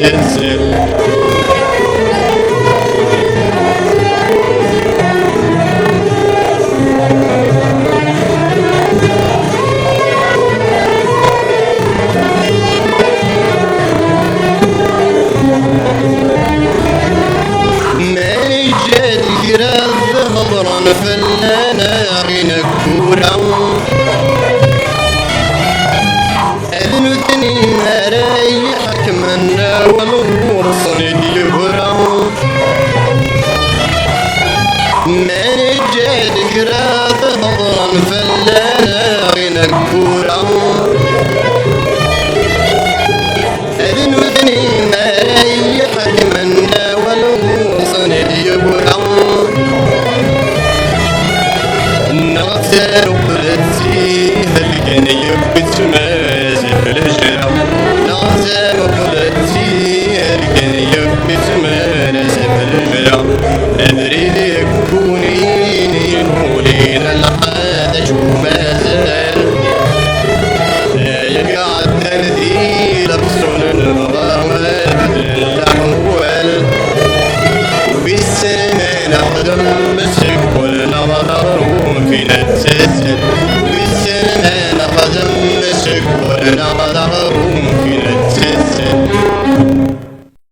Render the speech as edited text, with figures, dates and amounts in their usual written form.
تنزل ظهرا فلانا عينك كورا أذن ثني ما ريحك منا والغور صني يبرا ما رجالك راث ظهرا فلانا عينك كورا أذن ثني ما ريحك منا والغور صني يبرا نغتال وقلتي هلقني بتمازي في الهجرة نغتال وقلتي هلقني بتمازي في الهجرة أدري كونيني نولين الحادج ومازال يقعد تنذي لبسون الغوامات الأحوال وبالسنة نخدم مسك والنظر فينا تسلسل بالسنة نخدم مسك والنظر